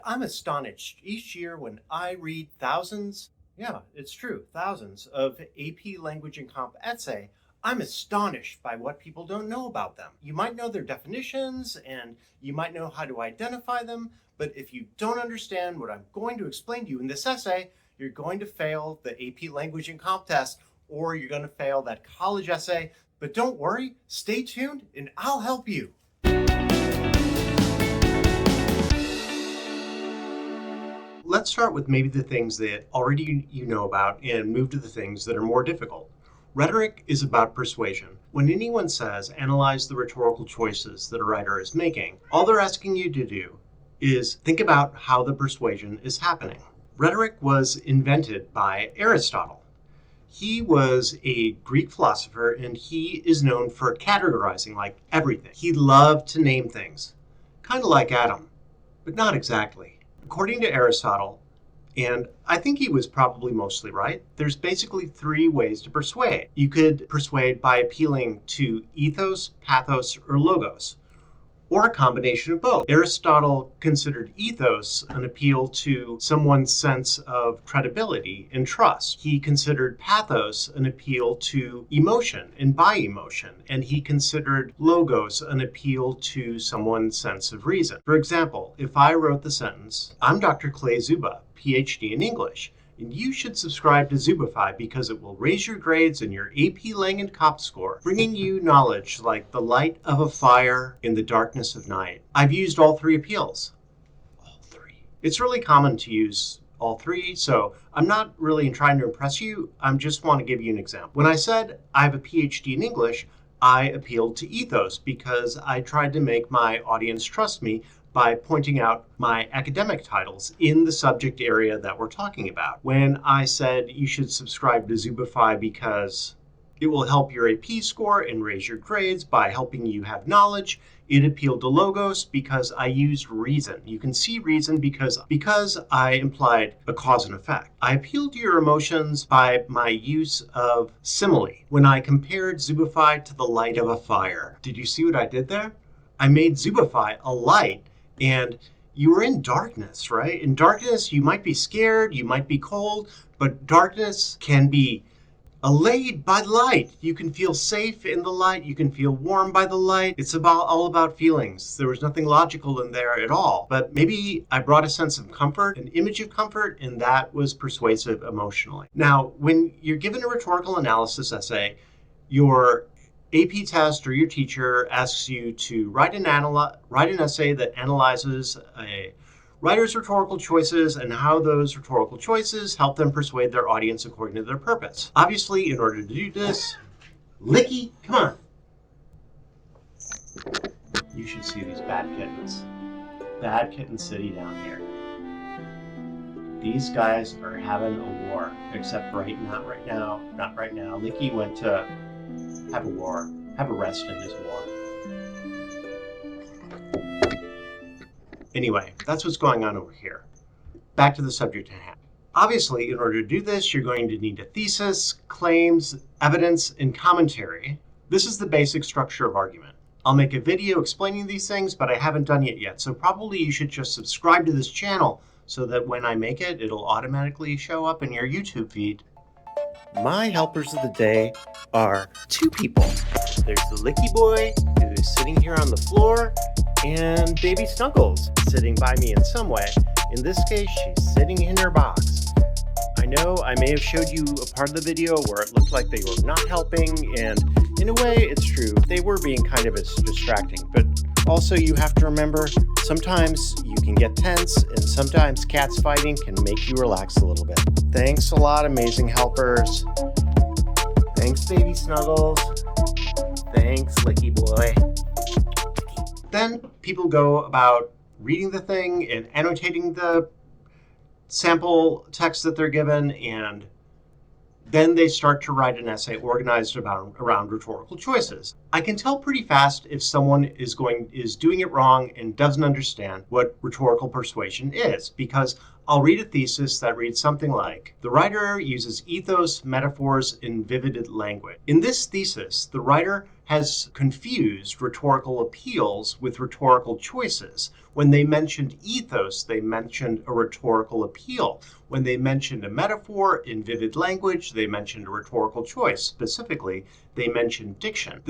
I'm astonished each year when I read thousands, yeah, it's true, thousands of AP Language and Comp essay. I'm astonished by what people don't know about them. You might know their definitions and you might know how to identify them, but if you don't understand what I'm going to explain to you in this essay, you're going to fail the AP Language and Comp test, or you're going to fail that college essay. But don't worry, stay tuned and I'll help you. Let's start with maybe the things that already you know about and move to the things that are more difficult. Rhetoric is about persuasion. When anyone says, analyze the rhetorical choices that a writer is making, all they're asking you to do is think about how the persuasion is happening. Rhetoric was invented by Aristotle. He was a Greek philosopher and he is known for categorizing like everything. He loved to name things, kind of like Adam, but not exactly. According to Aristotle, and I think he was probably mostly right, there's basically three ways to persuade. You could persuade by appealing to ethos, pathos, or logos, or a combination of both. Aristotle considered ethos an appeal to someone's sense of credibility and trust. He considered pathos an appeal to emotion and by emotion. And he considered logos an appeal to someone's sense of reason. For example, if I wrote the sentence, I'm Dr. Clay Zuba, PhD in English, and you should subscribe to Zubify because it will raise your grades and your AP Lang and Cop score, bringing you knowledge like the light of a fire in the darkness of night. I've used all three appeals. All three. It's really common to use all three, so I'm not really trying to impress you. I just want to give you an example. When I said I have a PhD in English, I appealed to ethos because I tried to make my audience trust me by pointing out my academic titles in the subject area that we're talking about. When I said you should subscribe to Zubify because it will help your AP score and raise your grades by helping you have knowledge, it appealed to logos because I used reason. You can see reason because I implied a cause and effect. I appealed to your emotions by my use of simile. When I compared Zubify to the light of a fire. Did you see what I did there? I made Zubify a light. And you were in darkness, right? In darkness, you might be scared, you might be cold, but darkness can be allayed by light. You can feel safe in the light. You can feel warm by the light. It's all about feelings. There was nothing logical in there at all. But maybe I brought a sense of comfort, an image of comfort, and that was persuasive emotionally. Now, when you're given a rhetorical analysis essay, your AP test or your teacher asks you to write an essay that analyzes a writer's rhetorical choices and how those rhetorical choices help them persuade their audience according to their purpose. Obviously, in order to do this, Licky, come on. You should see these bad kittens. Bad Kitten City down here. These guys are having a war, except not right now. Licky went to have a war, have a rest in his war. Anyway, that's what's going on over here. Back to the subject at hand. Obviously, in order to do this, you're going to need a thesis, claims, evidence, and commentary. This is the basic structure of argument. I'll make a video explaining these things, but I haven't done it yet, so probably you should just subscribe to this channel so that when I make it, it'll automatically show up in your YouTube feed. My helpers of the day are two people. There's the Licky Boy, who's sitting here on the floor, and Baby Snuggles, sitting by me in some way. In this case, she's sitting in her box. I know I may have showed you a part of the video where it looked like they were not helping, and in a way, it's true. They were being kind of distracting, but also you have to remember, sometimes you can get tense, and sometimes cats fighting can make you relax a little bit. Thanks a lot, amazing helpers. Thanks, Baby Snuggles. Thanks, Licky Boy. Then people go about reading the thing and annotating the sample text that they're given, and then they start to write an essay organized around rhetorical choices. I can tell pretty fast if someone is doing it wrong and doesn't understand what rhetorical persuasion is, because I'll read a thesis that reads something like, the writer uses ethos, metaphors, and vivid language. In this thesis, the writer has confused rhetorical appeals with rhetorical choices. When they mentioned ethos, they mentioned a rhetorical appeal. When they mentioned a metaphor in vivid language, they mentioned a rhetorical choice. Specifically, they mentioned diction.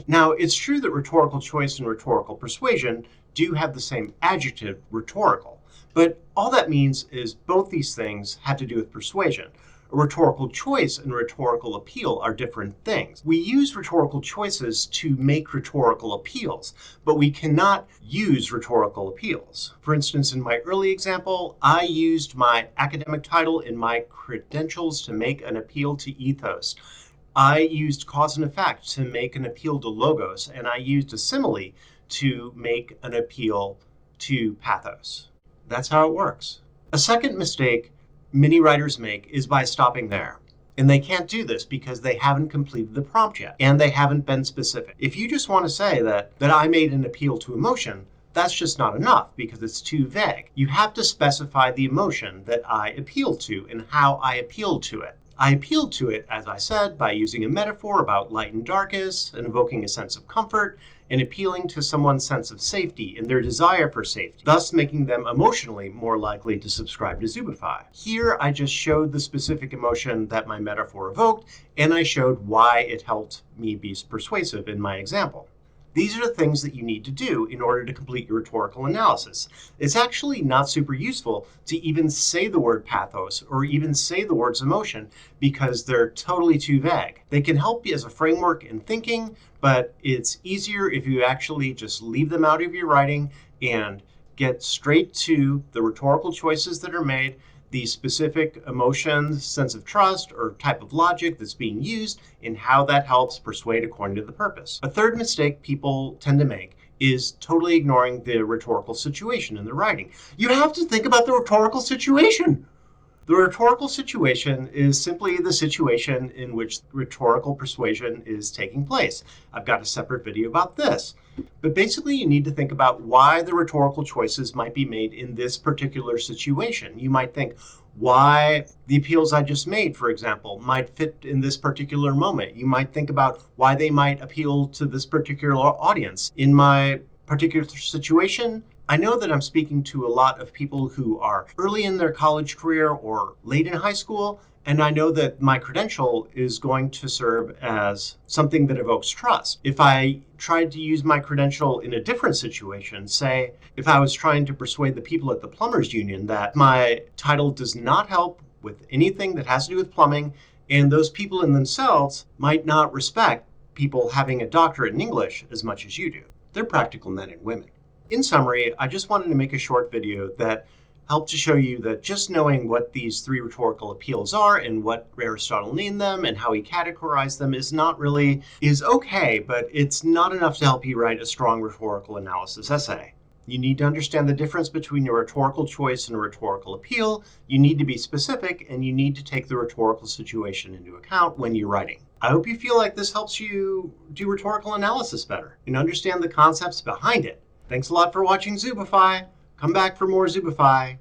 Now, it's true that rhetorical choice and rhetorical persuasion do have the same adjective, rhetorical. But all that means is both these things have to do with persuasion. A rhetorical choice and rhetorical appeal are different things. We use rhetorical choices to make rhetorical appeals, but we cannot use rhetorical appeals. For instance, in my early example, I used my academic title in my credentials to make an appeal to ethos. I used cause and effect to make an appeal to logos, and I used a simile to make an appeal to pathos. That's how it works. A second mistake many writers make is by stopping there. And they can't do this because they haven't completed the prompt yet, and they haven't been specific. If you just want to say that I made an appeal to emotion, that's just not enough because it's too vague. You have to specify the emotion that I appealed to and how I appealed to it. I appealed to it, as I said, by using a metaphor about light and darkness and evoking a sense of comfort and appealing to someone's sense of safety and their desire for safety, thus making them emotionally more likely to subscribe to Zubify. Here, I just showed the specific emotion that my metaphor evoked, and I showed why it helped me be persuasive in my example. These are the things that you need to do in order to complete your rhetorical analysis. It's actually not super useful to even say the word pathos or even say the words emotion because they're totally too vague. They can help you as a framework in thinking, but it's easier if you actually just leave them out of your writing and get straight to the rhetorical choices that are made, the specific emotions, sense of trust, or type of logic that's being used, and how that helps persuade according to the purpose. A third mistake people tend to make is totally ignoring the rhetorical situation in the writing. You have to think about the rhetorical situation. The rhetorical situation is simply the situation in which rhetorical persuasion is taking place. I've got a separate video about this. But basically, you need to think about why the rhetorical choices might be made in this particular situation. You might think why the appeals I just made, for example, might fit in this particular moment. You might think about why they might appeal to this particular audience. In my particular situation, I know that I'm speaking to a lot of people who are early in their college career or late in high school, and I know that my credential is going to serve as something that evokes trust. If I tried to use my credential in a different situation, say if I was trying to persuade the people at the plumbers union that my title does not help with anything that has to do with plumbing, and those people in themselves might not respect people having a doctorate in English as much as you do. They're practical men and women. In summary, I just wanted to make a short video that helped to show you that just knowing what these three rhetorical appeals are and what Aristotle named them and how he categorized them is okay, but it's not enough to help you write a strong rhetorical analysis essay. You need to understand the difference between a rhetorical choice and a rhetorical appeal. You need to be specific, and you need to take the rhetorical situation into account when you're writing. I hope you feel like this helps you do rhetorical analysis better and understand the concepts behind it. Thanks a lot for watching Zubify. Come back for more Zubify.